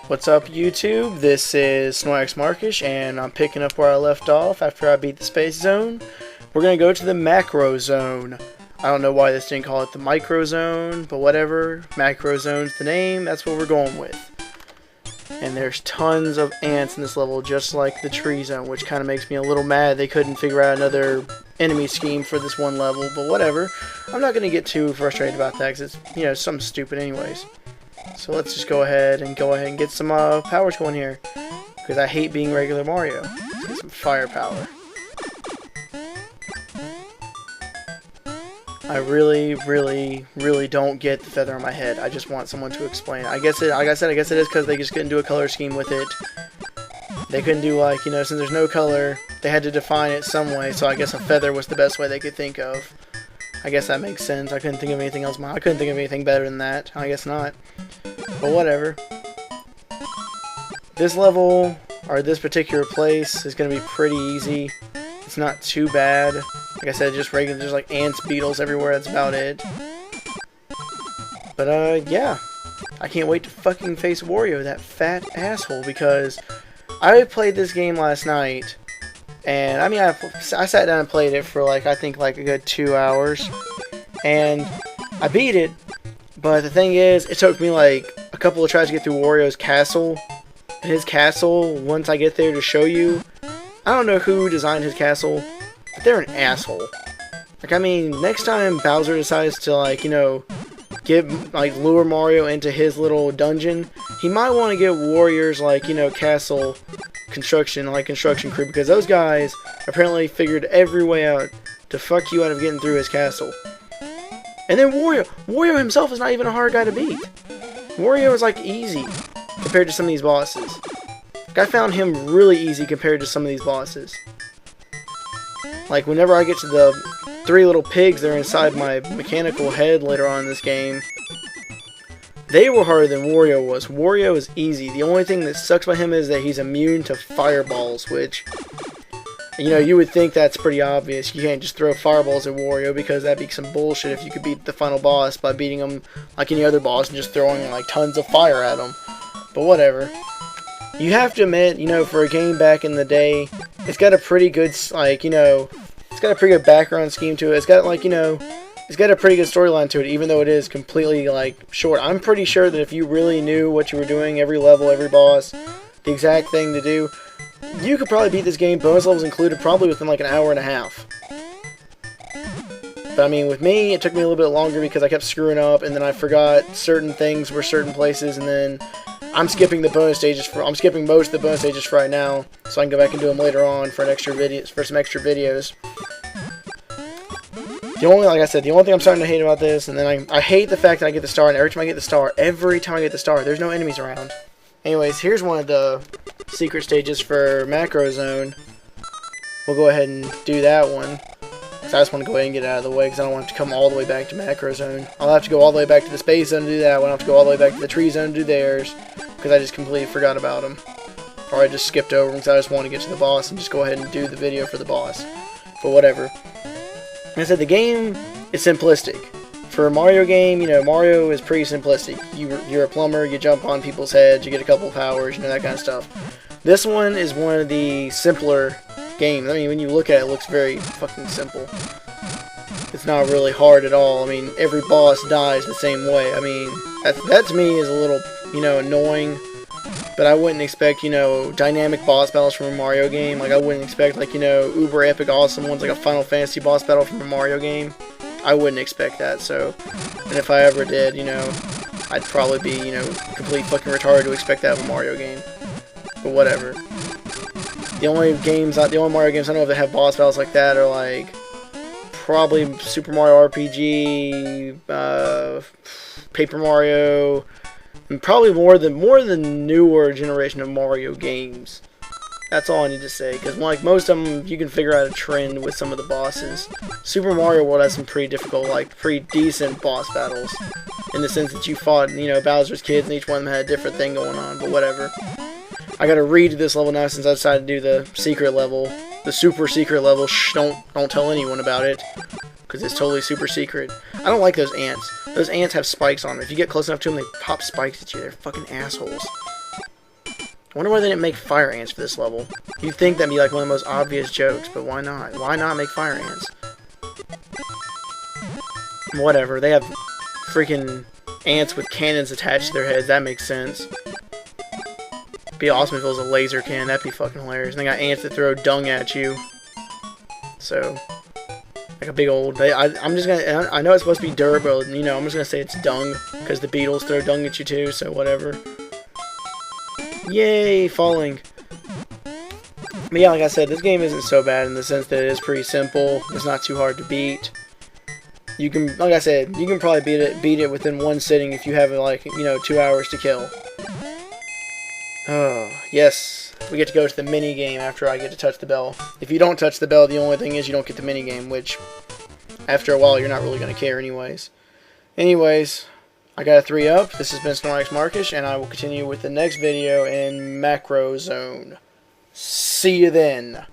What's up, YouTube? This is Snorlax Markish, and I'm picking up where I left off after I beat the Space Zone. We're going to go to the Macro Zone. I don't know why this didn't call it the Micro Zone, but whatever. Macro Zone's the name, that's what we're going with. And there's tons of ants in this level, just like the Tree Zone, which kind of makes me a little mad they couldn't figure out another enemy scheme for this one level, but whatever. I'm not going to get too frustrated about that, because it's, something stupid anyways. So let's just go ahead and get some powers going here, because I hate being regular Mario. Let's get some firepower. I really don't get the feather on my head. I just want someone to explain. I guess it is because they just couldn't do a color scheme with it. They couldn't do since there's no color, they had to define it some way. So I guess a feather was the best way they could think of. I guess that makes sense. I couldn't think of anything else. I couldn't think of anything better than that. I guess not. But whatever. This level, or this particular place, is going to be pretty easy. It's not too bad. Like I said, just regular, just like ants, beetles everywhere. That's about it. But yeah. I can't wait to fucking face Wario, that fat asshole, because I played this game last night. And, I mean, I sat down and played it for, I think a good 2 hours. And I beat it. But the thing is, it took me, a couple of tries to get through Wario's castle. And his castle, once I get there to show you, I don't know who designed his castle, but they're an asshole. Next time Bowser decides to, lure Mario into his little dungeon, he might want to get warriors, castle construction crew, because those guys apparently figured every way out to fuck you out of getting through his castle. And then Wario himself is not even a hard guy to beat. Wario is easy compared to some of these bosses. I found him really easy compared to some of these bosses. Whenever I get to the 3 little pigs that are inside my mechanical head later on in this game, they were harder than Wario was. Wario is easy. The only thing that sucks about him is that he's immune to fireballs, which, you would think that's pretty obvious. You can't just throw fireballs at Wario, because that'd be some bullshit if you could beat the final boss by beating him like any other boss and just throwing tons of fire at him. But whatever. You have to admit, for a game back in the day, it's got a pretty good, it's got a pretty good background scheme to it. It's got, it's got a pretty good storyline to it, even though it is completely, short. I'm pretty sure that if you really knew what you were doing, every level, every boss, the exact thing to do, you could probably beat this game, bonus levels included, probably within, an hour and a half. But, with me, it took me a little bit longer because I kept screwing up, and then I forgot certain things were certain places, and then I'm skipping the bonus stages I'm skipping most of the bonus stages for right now, so I can go back and do them later on for some extra videos. The only, the only thing I'm starting to hate about this, and then I hate the fact that I get the star, and every time I get the star, there's no enemies around. Anyways, here's one of the secret stages for Macro Zone. We'll go ahead and do that one. So I just want to go ahead and get it out of the way, because I don't want to come all the way back to Macro Zone. I'll have to go all the way back to the Space Zone to do that one. I'll have to go all the way back to the Tree Zone to do theirs, because I just completely forgot about them. Or I just skipped over them because I just want to get to the boss and just go ahead and do the video for the boss. But whatever. Like I said, the game is simplistic. For a Mario game, Mario is pretty simplistic. You're a plumber, you jump on people's heads, you get a couple powers, that kind of stuff. This one is one of the simpler games. When you look at it, it looks very fucking simple. It's not really hard at all. Every boss dies the same way. That to me is a little, annoying. But I wouldn't expect, dynamic boss battles from a Mario game. I wouldn't expect, uber epic awesome ones like a Final Fantasy boss battle from a Mario game. I wouldn't expect that, so. And if I ever did, I'd probably be, complete fucking retarded to expect that of a Mario game. But whatever. The only Mario games I know of that have boss battles like that are, probably Super Mario RPG, Paper Mario, and probably more the newer generation of Mario games. That's all I need to say, because most of them, you can figure out a trend with some of the bosses. Super Mario World has some pretty difficult, pretty decent boss battles, in the sense that you fought, Bowser's kids, and each one of them had a different thing going on, but whatever. I gotta redo this level now since I decided to do the secret level, the super secret level. Shh, don't tell anyone about it, because it's totally super secret. I don't like those ants. Those ants have spikes on them. If you get close enough to them, they pop spikes at you. They're fucking assholes. I wonder why they didn't make fire ants for this level. You'd think that'd be like one of the most obvious jokes, but why not? Why not make fire ants? Whatever, they have freaking ants with cannons attached to their heads. That makes sense. It'd be awesome if it was a laser cannon. That'd be fucking hilarious. And they got ants that throw dung at you. So, like a big old... I'm just gonna... I know it's supposed to be dirt, but, you know, I'm just gonna say it's dung. Because the beetles throw dung at you too, so whatever. Yay, falling. But yeah, like I said, this game isn't so bad in the sense that it is pretty simple. It's not too hard to beat. You can, like I said, you can probably beat it within one sitting if you have, like, you know, 2 hours to kill. Oh, yes. We get to go to the mini game after I get to touch the bell. If you don't touch the bell, the only thing is you don't get the mini game, which after a while you're not really going to care anyways. Anyways, I got a 3-up. This has been Snorlax Markish, and I will continue with the next video in Macro Zone. See you then.